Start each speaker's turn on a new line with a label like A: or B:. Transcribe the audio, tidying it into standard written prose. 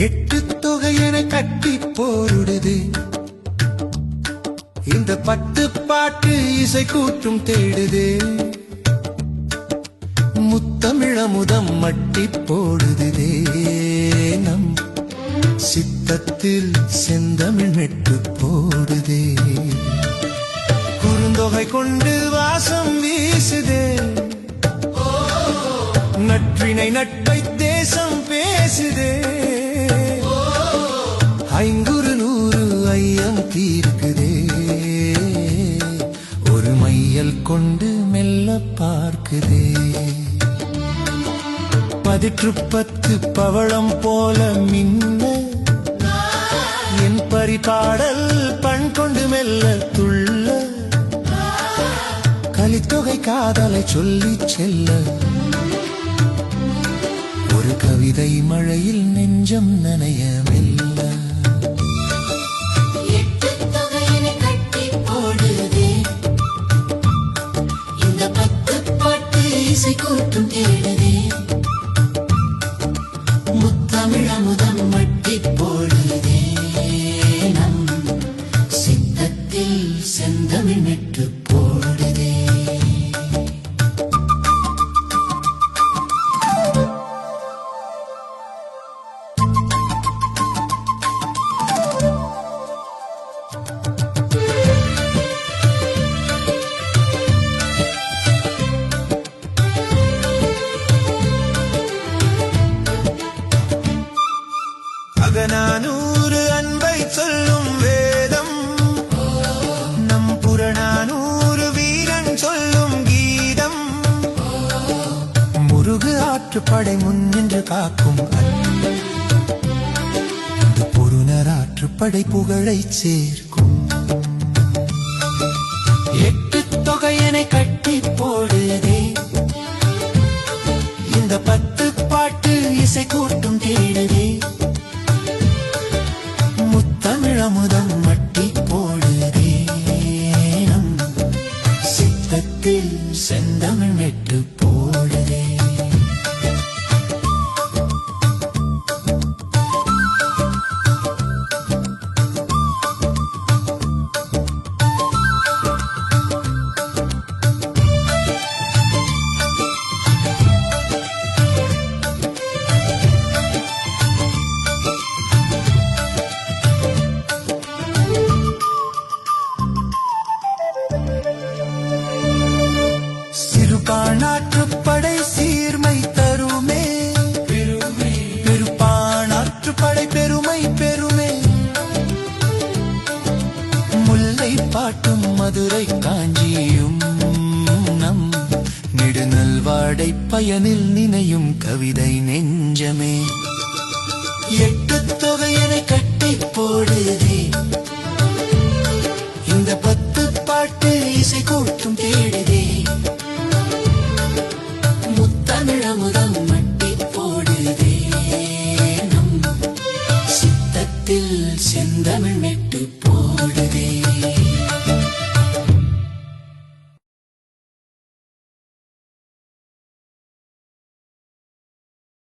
A: எட்டு தொகையென கட்டி போடுது இந்த பத்து பாட்டு இசை கூட்டும் தேடுது முத்தமிழமுதம் மட்டி போடுதே நம் சித்தத்தில் செந்தமிழ் மெட்டு போடுதே குறுந்தொகை கொண்டு வாசம் வீசுதே நற்றினை நட்பை தேசம் பேசுதே ஐங்குறு நூறு ஐயம் தீர்க்குதே ஒரு மையல் கொண்டு மெல்ல பார்க்குதே பதிற்று பத்து பவளம் போல மின்ன என் பரிபாடல் பண் கொண்டு மெல்ல துள்ள கலித்தொகை காதலை சொல்லி செல்ல ஒரு கவிதை மழையில் நெஞ்சம் நனைய மெல்ல
B: எட்டு தொகையினை கட்டி போடுதே இந்த பத்து பாட்டு இசை கூட்டும் தேடுதே முத்தமிழமுதம் மட்டி போடுதே நம் சித்தத்தில் செந்தமிழ் மெட்டு போடுதே
A: அகநானூறு அன்பை சொல்லும் வேதம் நம் புறநானூறு வீரன் சொல்லும் கீதம் முருகு ஆற்றுப்படை முன்னின்று காக்கும் பொருணர் ஆற்றுப்படை புகழை சேர்க்கும் எட்டு தொகையனை கட்டி போடுதே இந்த பத்து பாட்டு இசை கூட்டும் தேடுதே முத்தமிழமுதம் மட்டி போடுதே நம் சித்தத்தில் செந்தமிழ் மெட்டு போடுதே சிறுபானாற்றுப்படை சீர்மை தருமே பெருப்பானாற்றுப்படை பெருமை பெருமே முல்லை பாட்டும் மதுரை காஞ்சியும் நம் நெடுநல்வாடை பயனில் நினையும் கவிதை நெஞ்சமே எட்டு தொகையனை கட்டி போடுதே